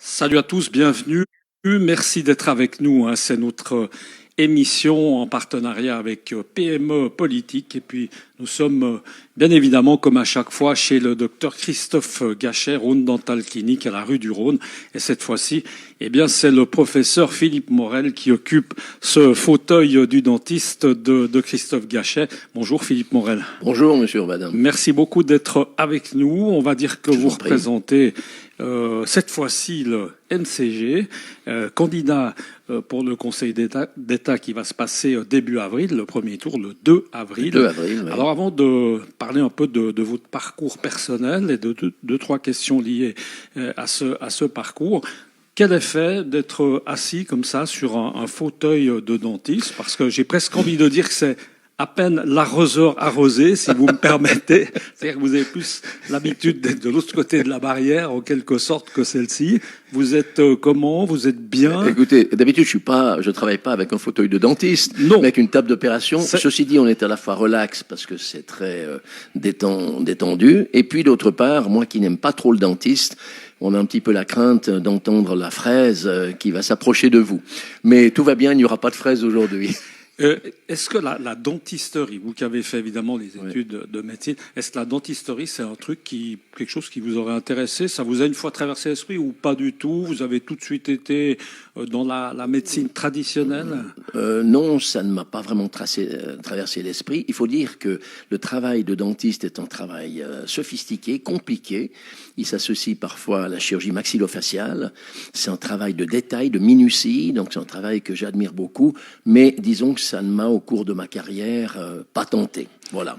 Salut à tous, bienvenue. Merci d'être avec nous. C'est notre émission en partenariat avec PME Politique. Et puis, nous sommes bien évidemment, comme à chaque fois, chez le docteur Christophe Gachet, Rhône Dental Clinique à la rue du Rhône. Et cette fois-ci, c'est le professeur Philippe Morel qui occupe ce fauteuil du dentiste de Christophe Gachet. Bonjour Philippe Morel. Bonjour Monsieur Urbain. Merci beaucoup d'être avec nous. On va dire que vous représentez cette fois-ci le NCG, candidat pour le Conseil d'État qui va se passer début avril, le premier tour le 2 avril. Le 2 avril, oui. Alors avant de parler un peu de votre parcours personnel et de deux, trois questions liées à ce parcours, quel effet d'être assis comme ça sur un fauteuil de dentiste? Parce que j'ai presque envie de dire que c'est à peine l'arroseur arrosé, si vous me permettez. C'est-à-dire que vous avez plus l'habitude d'être de l'autre côté de la barrière, en quelque sorte, que celle-ci. Vous êtes comment? Vous êtes bien? Écoutez, d'habitude, je travaille pas avec un fauteuil de dentiste, non, mais avec une table d'opération. Ceci dit, on est à la fois relax parce que c'est très détendu. Et puis, d'autre part, moi qui n'aime pas trop le dentiste, on a un petit peu la crainte d'entendre la fraise qui va s'approcher de vous. Mais tout va bien, il n'y aura pas de fraise aujourd'hui. Est-ce que la dentisterie, vous qui avez fait évidemment les études de médecine, est-ce que la dentisterie c'est un truc quelque chose qui vous aurait intéressé? Ça vous a une fois traversé l'esprit ou pas du tout? Vous avez tout de suite été dans la médecine traditionnelle? Non, ça ne m'a pas vraiment traversé l'esprit. Il faut dire que le travail de dentiste est un travail sophistiqué, compliqué. Il s'associe parfois à la chirurgie maxillofaciale. C'est un travail de détail, de minutie, donc c'est un travail que j'admire beaucoup. Mais disons que ça ne m'a, au cours de ma carrière, pas tenté. Voilà.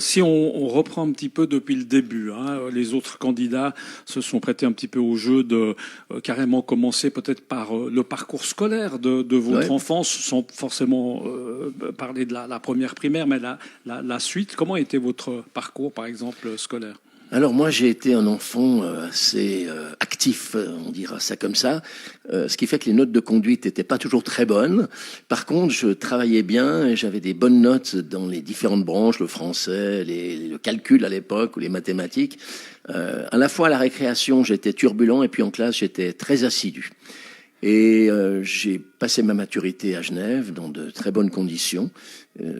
Si on reprend un petit peu depuis le début, les autres candidats se sont prêtés un petit peu au jeu de carrément commencer peut-être par le parcours scolaire de votre enfance, sans forcément parler de la première primaire, mais la suite. Comment était votre parcours, par exemple, scolaire? Alors moi, j'ai été un enfant assez actif, on dira ça comme ça, ce qui fait que les notes de conduite n'étaient pas toujours très bonnes. Par contre, je travaillais bien et j'avais des bonnes notes dans les différentes branches, le français, le calcul à l'époque ou les mathématiques. À la fois à la récréation, j'étais turbulent et puis en classe, j'étais très assidu. Et j'ai passé ma maturité à Genève dans de très bonnes conditions.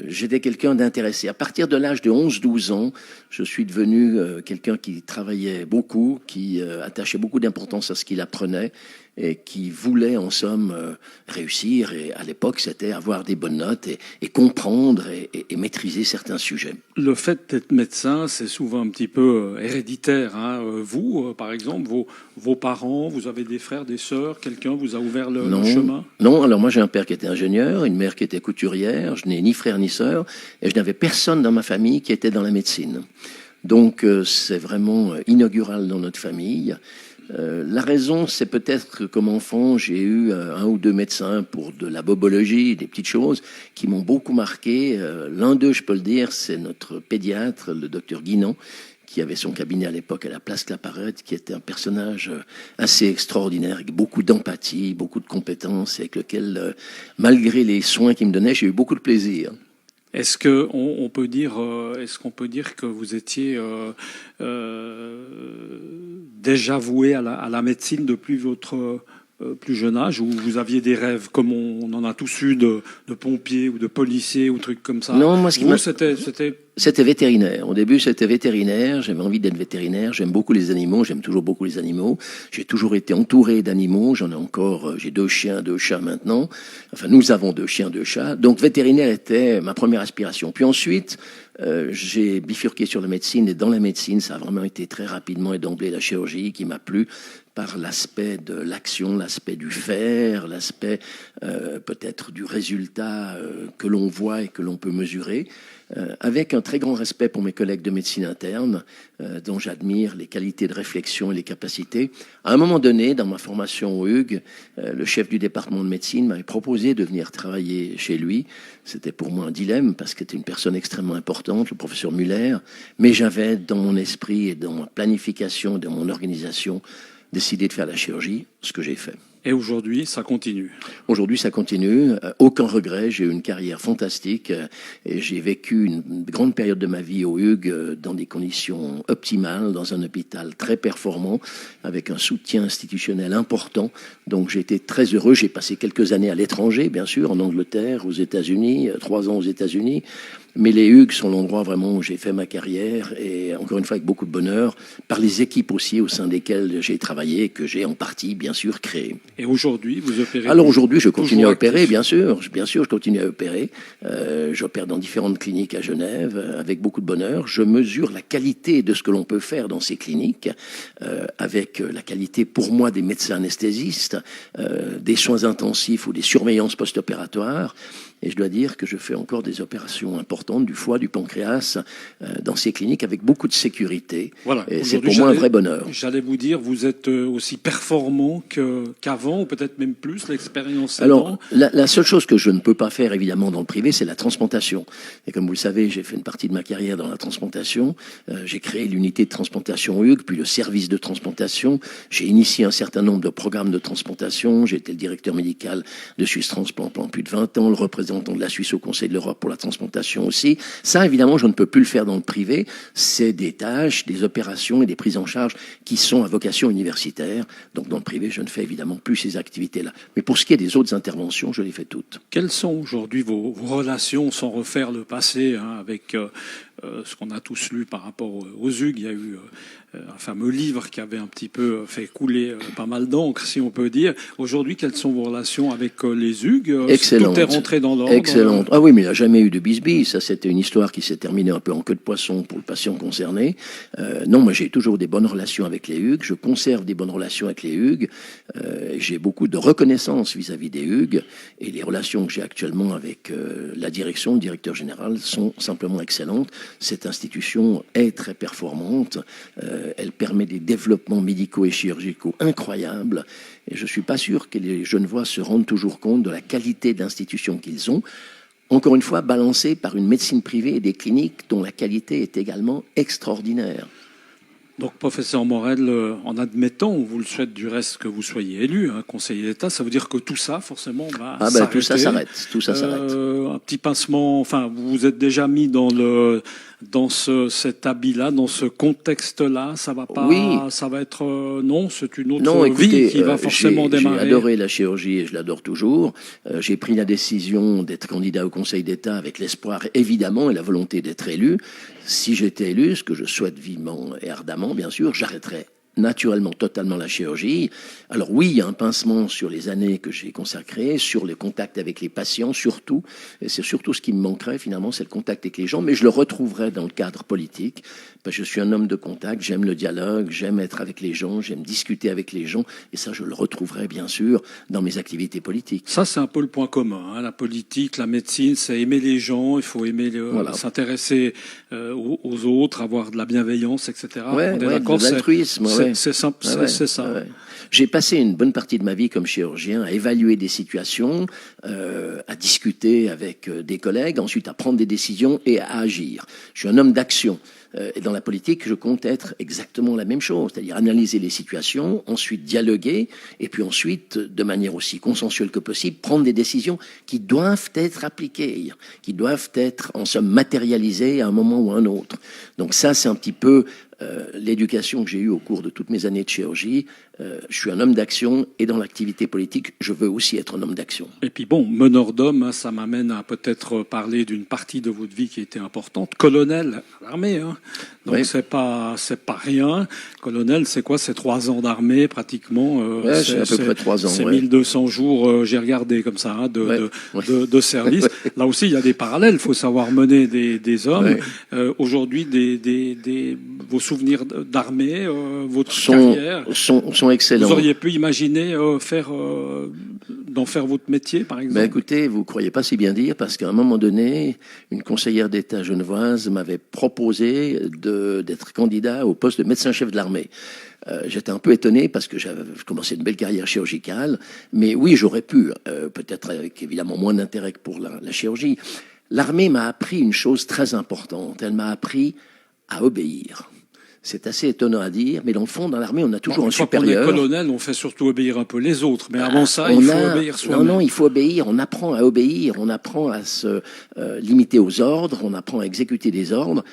J'étais quelqu'un d'intéressé. À partir de l'âge de 11-12 ans, je suis devenu quelqu'un qui travaillait beaucoup, qui attachait beaucoup d'importance à ce qu'il apprenait et qui voulait en somme réussir. Et à l'époque, c'était avoir des bonnes notes et comprendre et maîtriser certains sujets. Le fait d'être médecin, c'est souvent un petit peu héréditaire. Vous, par exemple, vos parents, vous avez des frères, des sœurs, quelqu'un vous a ouvert le chemin? Non, alors moi j'ai un père qui était ingénieur, une mère qui était couturière, je n'ai ni frère ni sœur, et je n'avais personne dans ma famille qui était dans la médecine. Donc c'est vraiment inaugural dans notre famille. La raison, c'est peut-être que comme enfant, j'ai eu un ou deux médecins pour de la bobologie, des petites choses qui m'ont beaucoup marqué. L'un d'eux, je peux le dire, c'est notre pédiatre, le docteur Guinan, qui avait son cabinet à l'époque à la place Claparède, qui était un personnage assez extraordinaire, avec beaucoup d'empathie, beaucoup de compétences, et avec lequel, malgré les soins qu'il me donnait, j'ai eu beaucoup de plaisir. Est-ce qu'on peut dire que vous étiez déjà voué à la médecine depuis votre plus jeune âge, ou vous aviez des rêves comme on en a tous eu de pompiers ou de policiers ou trucs comme ça? Non, moi c'était vétérinaire. Au début, c'était vétérinaire. J'avais envie d'être vétérinaire. J'aime beaucoup les animaux. J'aime toujours beaucoup les animaux. J'ai toujours été entouré d'animaux. J'en ai encore. J'ai 2 chiens, 2 chats maintenant. Enfin, nous avons 2 chiens, 2 chats. Donc, vétérinaire était ma première aspiration. Puis ensuite, j'ai bifurqué sur la médecine. Et dans la médecine, ça a vraiment été très rapidement et d'emblée la chirurgie qui m'a plu par l'aspect de l'action, l'aspect du faire, l'aspect peut-être du résultat que l'on voit et que l'on peut mesurer. Avec un très grand respect pour mes collègues de médecine interne, dont j'admire les qualités de réflexion et les capacités. À un moment donné, dans ma formation au Hugues, le chef du département de médecine m'avait proposé de venir travailler chez lui. C'était pour moi un dilemme, parce qu'il était une personne extrêmement importante, le professeur Muller, mais j'avais dans mon esprit et dans ma planification, dans mon organisation, décidé de faire la chirurgie, ce que j'ai fait. Et aujourd'hui, ça continue. Aujourd'hui, ça continue. Aucun regret. J'ai eu une carrière fantastique et j'ai vécu une grande période de ma vie au Hugues dans des conditions optimales, dans un hôpital très performant, avec un soutien institutionnel important. Donc j'ai été très heureux. J'ai passé quelques années à l'étranger, bien sûr, en Angleterre, aux États-Unis, 3 ans aux États-Unis. Mais les Hugues sont l'endroit vraiment où j'ai fait ma carrière et encore une fois avec beaucoup de bonheur, par les équipes aussi au sein desquelles j'ai travaillé, que j'ai en partie bien sûr créé. Et aujourd'hui, vous opérez? Alors aujourd'hui, je continue à opérer, bien sûr, je continue à opérer. J'opère dans différentes cliniques à Genève avec beaucoup de bonheur. Je mesure la qualité de ce que l'on peut faire dans ces cliniques, avec la qualité pour moi des médecins anesthésistes, des soins intensifs ou des surveillances post-opératoires. Et je dois dire que je fais encore des opérations importantes du foie, du pancréas, dans ces cliniques avec beaucoup de sécurité. Voilà. Et c'est pour moi un vrai bonheur. J'allais vous dire, vous êtes aussi performant qu'avant, ou peut-être même plus, l'expérience. Alors, la seule chose que je ne peux pas faire, évidemment, dans le privé, c'est la transplantation. Et comme vous le savez, j'ai fait une partie de ma carrière dans la transplantation. J'ai créé l'unité de transplantation Hugues, puis le service de transplantation. J'ai initié un certain nombre de programmes de transplantation. J'ai été le directeur médical de Suisse Transplant pendant plus de 20 ans, le représentant de la Suisse au Conseil de l'Europe pour la transplantation aussi. Ça, évidemment, je ne peux plus le faire dans le privé. C'est des tâches, des opérations et des prises en charge qui sont à vocation universitaire. Donc, dans le privé, je ne fais évidemment plus ces activités-là. Mais pour ce qui est des autres interventions, je les fais toutes. Quelles sont aujourd'hui vos relations, sans refaire le passé, avec ce qu'on a tous lu par rapport aux Hugues? Il y a eu un fameux livre qui avait un petit peu fait couler pas mal d'encre, si on peut dire. Aujourd'hui, quelles sont vos relations avec les Hugues? Excellente. Tout est rentré dans l'ordre? Excellente. Ah oui, mais il n'y a jamais eu de bisbille. Ça, c'était une histoire qui s'est terminée un peu en queue de poisson pour le patient concerné. Non, moi, j'ai toujours des bonnes relations avec les Hugues. Je conserve des bonnes relations avec les Hugues. J'ai beaucoup de reconnaissance vis-à-vis des Hugues. Et les relations que j'ai actuellement avec la direction, le directeur général, sont simplement excellentes. Cette institution est très performante. Elle permet des développements médicaux et chirurgicaux incroyables. Et je ne suis pas sûr que les Genevois se rendent toujours compte de la qualité d'institution qu'ils ont. Encore une fois, balancée par une médecine privée et des cliniques dont la qualité est également extraordinaire. Donc, professeur Morel, en admettant, on vous le souhaite du reste, que vous soyez élu, conseiller d'État, ça veut dire que tout ça, forcément, va s'arrêter. Tout ça s'arrête. Tout ça s'arrête. Un petit pincement, enfin, vous vous êtes déjà mis dans cet habit-là, dans ce contexte-là, ça va pas, oui. Ça va être, non, c'est une autre vie qui va forcément démarrer. J'ai adoré la chirurgie et je l'adore toujours. J'ai pris la décision d'être candidat au Conseil d'État avec l'espoir, évidemment, et la volonté d'être élu. Si j'étais élu, ce que je souhaite vivement et ardemment, bien sûr, j'arrêterais naturellement totalement la chirurgie. Alors oui, il y a un pincement sur les années que j'ai consacrées, sur le contact avec les patients surtout, et c'est surtout ce qui me manquerait finalement, c'est le contact avec les gens, mais je le retrouverai dans le cadre politique, parce que je suis un homme de contact, j'aime le dialogue, j'aime être avec les gens, j'aime discuter avec les gens, et ça je le retrouverai bien sûr dans mes activités politiques. Ça c'est un peu le point commun, la politique, la médecine, c'est aimer les gens, il faut aimer s'intéresser aux autres, avoir de la bienveillance, etc. Ouais, de l'altruisme, c'est ça. Ouais. J'ai passé une bonne partie de ma vie comme chirurgien à évaluer des situations, à discuter avec des collègues, ensuite à prendre des décisions et à agir. Je suis un homme d'action. Et dans la politique, je compte être exactement la même chose, c'est-à-dire analyser les situations, ensuite dialoguer, et puis ensuite, de manière aussi consensuelle que possible, prendre des décisions qui doivent être appliquées, qui doivent être, en somme, matérialisées à un moment ou à un autre. Donc ça, c'est un petit peu l'éducation que j'ai eue au cours de toutes mes années de chirurgie. Je suis un homme d'action et dans l'activité politique, je veux aussi être un homme d'action. Et puis bon, meneur d'homme, ça m'amène à peut-être parler d'une partie de votre vie qui était importante. Colonel à l'armée, donc oui. c'est pas rien. Colonel, c'est quoi? C'est 3 ans d'armée pratiquement. C'est à peu près 3 ans. C'est 1200 jours, j'ai regardé comme ça, de service. Là aussi, il y a des parallèles. Il faut savoir mener des hommes. Aujourd'hui, vos souvenirs d'armée, votre carrière sont excellents. Vous auriez pu imaginer d'en faire votre métier, par exemple? Écoutez, vous ne croyez pas si bien dire, parce qu'à un moment donné, une conseillère d'État genevoise m'avait proposé d'être candidat au poste de médecin-chef de l'armée. J'étais un peu étonné parce que je commençais une belle carrière chirurgicale, mais oui, j'aurais pu, peut-être avec évidemment moins d'intérêt que pour la chirurgie. L'armée m'a appris une chose très importante, elle m'a appris à obéir. C'est assez étonnant à dire, mais dans le fond, dans l'armée, on a toujours un supérieur. supérieur. Quand on est colonel, on fait surtout obéir un peu les autres, mais avant ça, il faut obéir soi-même. Non, il faut obéir, on apprend à obéir, on apprend à se limiter aux ordres, on apprend à exécuter des ordres.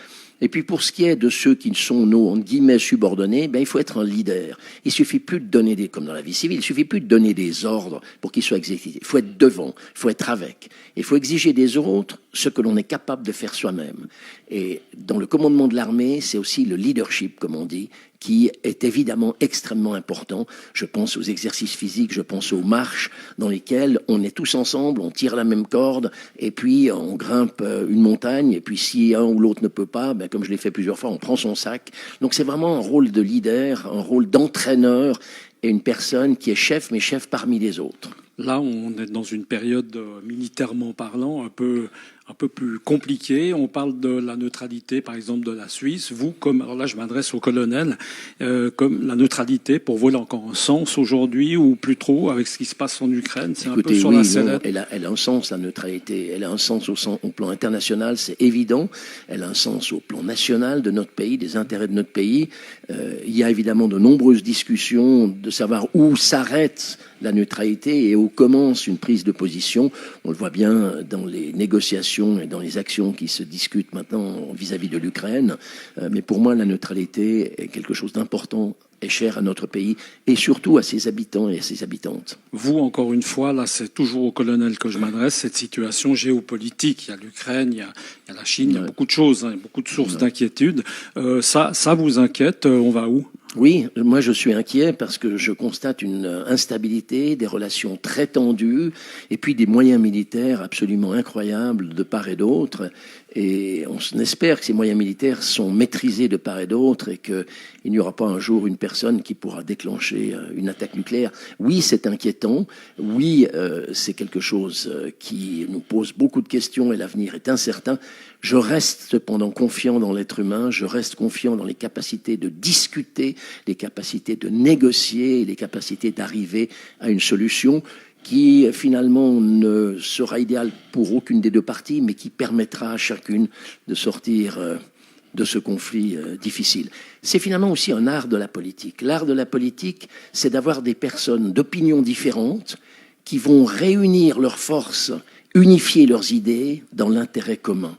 Et puis pour ce qui est de ceux qui sont nos, entre guillemets, subordonnés, il faut être un leader. Il suffit plus de donner comme dans la vie civile, il suffit plus de donner des ordres pour qu'ils soient exécutés. Il faut être devant, il faut être avec. Il faut exiger des autres ce que l'on est capable de faire soi-même. Et dans le commandement de l'armée, c'est aussi le leadership, comme on dit, qui est évidemment extrêmement important. Je pense aux exercices physiques, je pense aux marches dans lesquelles on est tous ensemble, on tire la même corde, et puis on grimpe une montagne, et puis si un ou l'autre ne peut pas, comme je l'ai fait plusieurs fois, on prend son sac. Donc c'est vraiment un rôle de leader, un rôle d'entraîneur, et une personne qui est chef, mais chef parmi les autres. Là, on est dans une période, militairement parlant, un peu plus compliquée. On parle de la neutralité, par exemple, de la Suisse. Vous, alors là, je m'adresse au colonel, comme la neutralité, pour vous, elle a encore un sens aujourd'hui ou plus trop avec ce qui se passe en Ukraine? C'est Écoutez, un peu sur la sellette. Elle a un sens, la neutralité. Elle a un sens au plan international, c'est évident. Elle a un sens au plan national de notre pays, des intérêts de notre pays. Il y a évidemment de nombreuses discussions de savoir où s'arrête la neutralité et où commence une prise de position. On le voit bien dans les négociations et dans les actions qui se discutent maintenant vis-à-vis de l'Ukraine. Mais pour moi, la neutralité est quelque chose d'important et cher à notre pays et surtout à ses habitants et à ses habitantes. Vous, encore une fois, là, c'est toujours au colonel que je m'adresse, cette situation géopolitique. Il y a l'Ukraine, il y a la Chine, il y a beaucoup de choses, il y a beaucoup de sources d'inquiétude. Ça vous inquiète? On va où? Oui, moi je suis inquiet parce que je constate une instabilité, des relations très tendues et puis des moyens militaires absolument incroyables de part et d'autre. Et on espère que ces moyens militaires sont maîtrisés de part et d'autre et qu'il n'y aura pas un jour une personne qui pourra déclencher une attaque nucléaire. Oui, c'est inquiétant. Oui, c'est quelque chose qui nous pose beaucoup de questions et l'avenir est incertain. Je reste cependant confiant dans l'être humain, je reste confiant dans les capacités de discuter, les capacités de négocier, les capacités d'arriver à une solution qui finalement ne sera idéale pour aucune des deux parties, mais qui permettra à chacune de sortir de ce conflit difficile. C'est finalement aussi un art de la politique. L'art de la politique, c'est d'avoir des personnes d'opinions différentes qui vont réunir leurs forces, unifier leurs idées dans l'intérêt commun.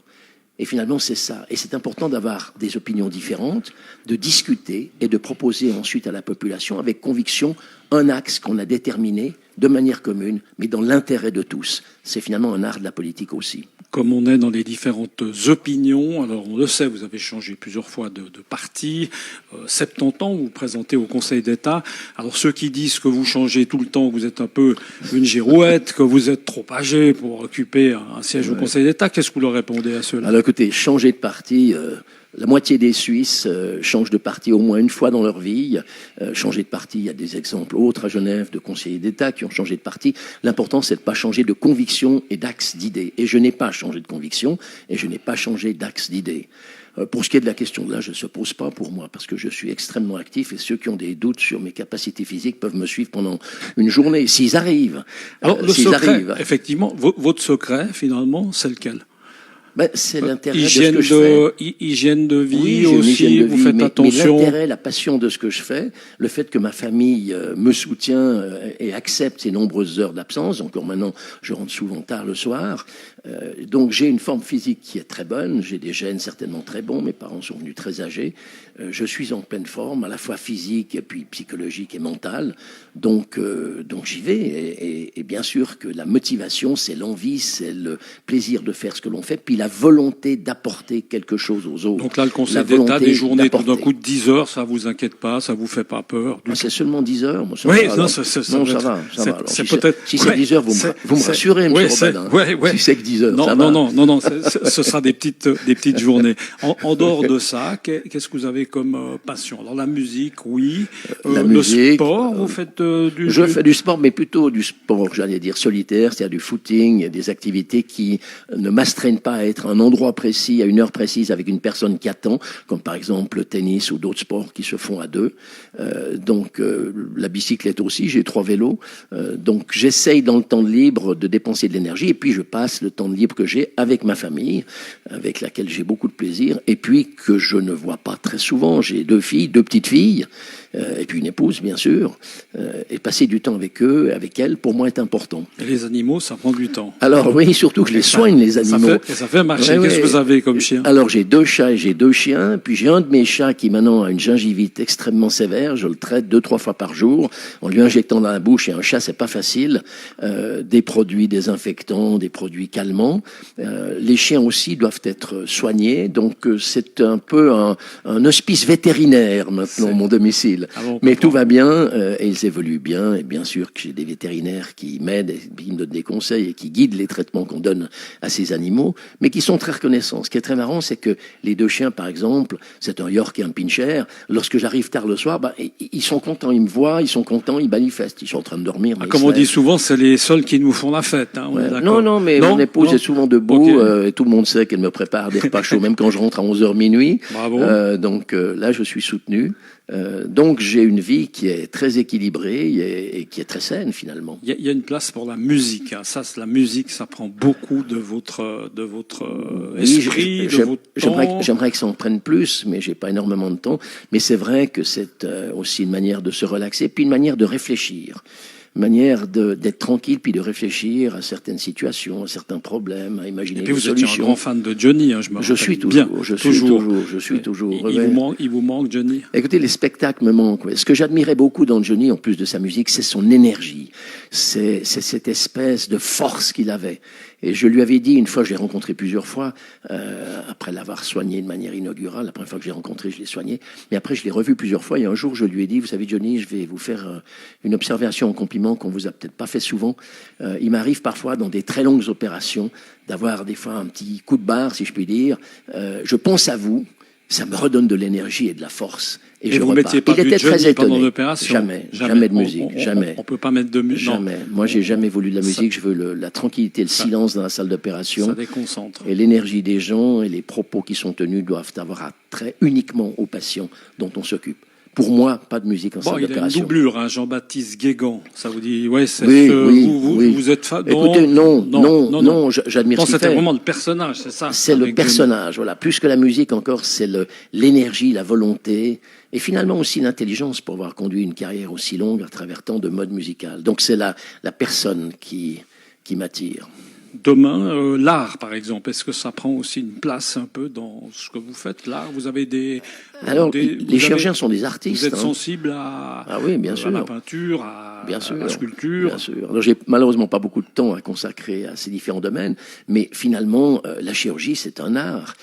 Et finalement, c'est ça. Et c'est important d'avoir des opinions différentes, de discuter et de proposer ensuite à la population, avec conviction, un axe qu'on a déterminé de manière commune, mais dans l'intérêt de tous. C'est finalement un art de la politique aussi. Comme on est dans les différentes opinions, alors on le sait, vous avez changé plusieurs fois de parti, 70 ans, vous vous présentez au Conseil d'État. Alors ceux qui disent que vous changez tout le temps, que vous êtes un peu une girouette, que vous êtes trop âgé pour occuper un siège au Conseil d'État, qu'est-ce que vous leur répondez à ceux-là? Alors écoutez, changer de parti... La moitié des Suisses changent de parti au moins une fois dans leur vie. Changer de parti, il y a des exemples autres à Genève de conseillers d'État qui ont changé de parti. L'important, c'est de ne pas changer de conviction et d'axe d'idées. Et je n'ai pas changé de conviction et je n'ai pas changé d'axe d'idées. Pour ce qui est de la question de l'âge, elle ne se pose pas pour moi parce que je suis extrêmement actif et ceux qui ont des doutes sur mes capacités physiques peuvent me suivre pendant une journée, s'ils arrivent. Alors, le secret, effectivement, votre secret, finalement, c'est lequel? C'est l'intérêt de ce que je fais. Hygiène de vie, oui, aussi, vous faites attention. Mais l'intérêt, la passion de ce que je fais, le fait que ma famille me soutient et accepte ces nombreuses heures d'absence, encore maintenant, je rentre souvent tard le soir, donc j'ai une forme physique qui est très bonne, j'ai des gènes certainement très bons, mes parents sont venus très âgés, je suis en pleine forme, à la fois physique et puis psychologique et mentale, donc j'y vais, et bien sûr que la motivation, c'est l'envie, c'est le plaisir de faire ce que l'on fait, puis la volonté d'apporter quelque chose aux autres. Donc là, le Conseil d'État, des journées tout d'un coup de 10 heures, ça vous inquiète pas, ça vous fait pas peur? C'est seulement 10 heures, moi, ça oui, va. Non, ça va. Alors, si c'est 10 heures, vous me rassurez, M. Robin. Si c'est que 10 heures, ça va. Non, ce sera des petites journées. En dehors de ça, qu'est-ce que vous avez comme passion? Alors la musique, oui. Le sport, vous faites Je fais du sport, mais plutôt du sport, j'allais dire, solitaire, c'est-à-dire du footing, des activités qui ne m'astreignent pas à être à un endroit précis, à une heure précise, avec une personne qui attend, comme par exemple le tennis ou d'autres sports qui se font à deux. La bicyclette aussi, j'ai 3 vélos. Donc j'essaye dans le temps libre de dépenser de l'énergie, et puis je passe le temps temps de libre que j'ai avec ma famille, avec laquelle j'ai beaucoup de plaisir, et puis que je ne vois pas très souvent. J'ai 2 filles, 2 petites filles, et puis une épouse, bien sûr. Et passer du temps avec eux, avec elles, pour moi, est important. Et les animaux, ça prend du temps. Alors oui, surtout que je les soigne, les animaux. Ça fait marcher. Qu'est-ce que vous avez comme chien? Alors j'ai 2 chats et j'ai 2 chiens. Puis j'ai un de mes chats qui maintenant a une gingivite extrêmement sévère. Je le traite 2-3 fois par jour en lui injectant dans la bouche. Et un chat, c'est pas facile. Des produits désinfectants, des produits calmants. Les chiens aussi doivent être soignés. Donc c'est un peu un hospice vétérinaire maintenant, mon domicile. Ah bon, mais tout va bien et ils évoluent bien. Et bien sûr que j'ai des vétérinaires qui m'aident et qui me donnent des conseils et qui guident les traitements qu'on donne à ces animaux, mais qui sont très reconnaissants. Ce qui est très marrant, c'est que les 2 chiens, par exemple, c'est un York et un Pinscher, lorsque j'arrive tard le soir, ils sont contents, ils me voient, ils sont contents, ils manifestent, ils sont en train de dormir. Comme on dit souvent, c'est les seuls qui nous font la fête. Hein, ouais. Non, mais mon épouse est souvent debout, et tout le monde sait qu'elle me prépare des repas chauds, même quand je rentre à 11h minuit. Bravo. Donc là, je suis soutenu. Donc j'ai une vie qui est très équilibrée et qui est très saine finalement. Il y a une place pour la musique. Hein. Ça, la musique, ça prend beaucoup de votre esprit, de votre temps. J'aimerais que ça en prenne plus, mais j'ai pas énormément de temps. Mais c'est vrai que c'est aussi une manière de se relaxer, puis une manière de réfléchir. Manière d'être tranquille puis de réfléchir à certaines situations, à certains problèmes, à imaginer des solutions. Et puis vous étiez un grand fan de Johnny, hein, je me rappelle. Je suis toujours. Il vous manque Johnny? Écoutez, les spectacles me manquent. Ouais. Ce que j'admirais beaucoup dans Johnny, en plus de sa musique, c'est son énergie. C'est cette espèce de force qu'il avait. Et je lui avais dit, une fois, je l'ai rencontré plusieurs fois, après l'avoir soigné de manière inaugurale. La première fois que je l'ai rencontré, je l'ai soigné. Mais après, je l'ai revu plusieurs fois. Et un jour, je lui ai dit, vous savez, Johnny, je vais vous faire une observation en compliment qu'on vous a peut-être pas fait souvent. Il m'arrive parfois, dans des très longues opérations, d'avoir des fois un petit coup de barre, si je puis dire. Je pense à vous. Ça me redonne de l'énergie et de la force. Et je vous mettiez pas Il était très étonné. Pendant l'opération? Jamais de musique. Jamais. On peut pas mettre de musique. Jamais. Moi, j'ai jamais voulu de la musique. Je veux la tranquillité, le silence dans la salle d'opération. Ça déconcentre. Et l'énergie des gens et les propos qui sont tenus doivent avoir attrait uniquement aux patients dont on s'occupe. Pour moi, pas de musique en salle d'opération. Il a une doublure, hein, Jean-Baptiste Guégan. Ça vous dit, ouais, c'est oui, vous êtes fan. Écoutez, non, j'admire ce qu'il fait. C'était vraiment le personnage, c'est ça. C'est le personnage, voilà. Plus que la musique encore, c'est l'énergie, la volonté, et finalement aussi l'intelligence pour avoir conduit une carrière aussi longue à travers tant de modes musicales. Donc c'est la personne qui m'attire. Demain, l'art, par exemple, est-ce que ça prend aussi une place un peu dans ce que vous faites, l'art? Vous avez des... Alors, les chirurgiens sont des artistes. Vous êtes sensible à la peinture, à la sculpture? Bien sûr. Alors, j'ai malheureusement pas beaucoup de temps à consacrer à ces différents domaines, mais finalement, la chirurgie, c'est un art.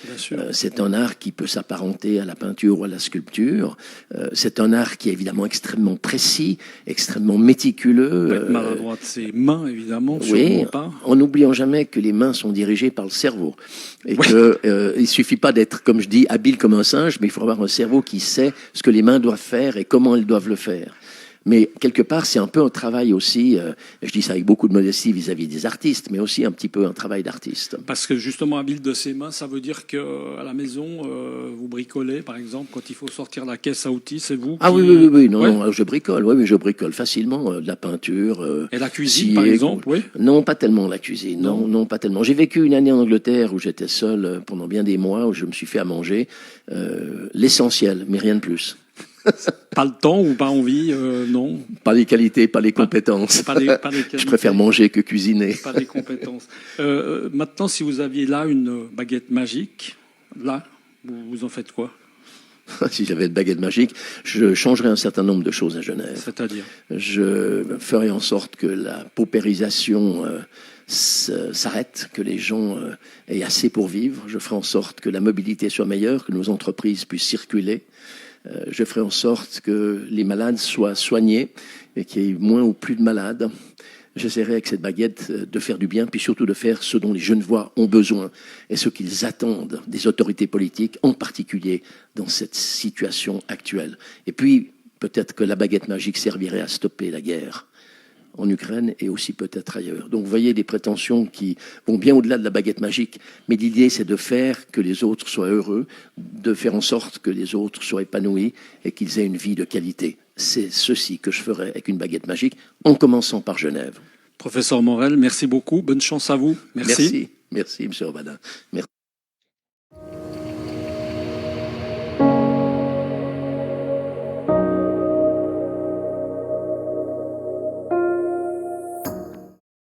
C'est un art qui peut s'apparenter à la peinture ou à la sculpture. C'est un art qui est évidemment extrêmement précis, extrêmement méticuleux. Être maladroit de ses mains, évidemment, oui, en n'oubliant jamais que les mains sont dirigées par le cerveau. Et il suffit pas d'être, comme je dis, habile comme un singe, mais il faut avoir un cerveau qui sait ce que les mains doivent faire et comment elles doivent le faire. Mais quelque part, c'est un peu un travail aussi, je dis ça avec beaucoup de modestie vis-à-vis des artistes, mais aussi un petit peu un travail d'artiste. Parce que justement, habile de ses mains, ça veut dire qu'à la maison, vous bricolez, par exemple, quand il faut sortir la caisse à outils, c'est vous qui... Ah oui, non, je bricole, je bricole facilement, de la peinture. Et la cuisine, par exemple, oui? Non, pas tellement la cuisine, non, pas tellement. J'ai vécu une année en Angleterre où j'étais seul pendant bien des mois, où je me suis fait à manger, l'essentiel, mais rien de plus. Pas le temps ou pas envie, non. Pas les qualités, pas les compétences. Pas les qualités. Je préfère manger que cuisiner. Pas les compétences. Maintenant, si vous aviez là une baguette magique, là, vous en faites quoi? Si j'avais une baguette magique, je changerais un certain nombre de choses à Genève. C'est-à-dire? Je ferais en sorte que la paupérisation s'arrête, que les gens aient assez pour vivre. Je ferai en sorte que la mobilité soit meilleure, que nos entreprises puissent circuler. Je ferai en sorte que les malades soient soignés et qu'il y ait moins ou plus de malades. J'essaierai avec cette baguette de faire du bien, puis surtout de faire ce dont les Genevois ont besoin et ce qu'ils attendent des autorités politiques, en particulier dans cette situation actuelle. Et puis, peut-être que la baguette magique servirait à stopper la guerre en Ukraine et aussi peut-être ailleurs. Donc vous voyez des prétentions qui vont bien au-delà de la baguette magique, mais l'idée c'est de faire que les autres soient heureux, de faire en sorte que les autres soient épanouis et qu'ils aient une vie de qualité. C'est ceci que je ferai avec une baguette magique, en commençant par Genève. Professeur Morel, merci beaucoup, bonne chance à vous. Merci. Merci, M. Robadin. Merci.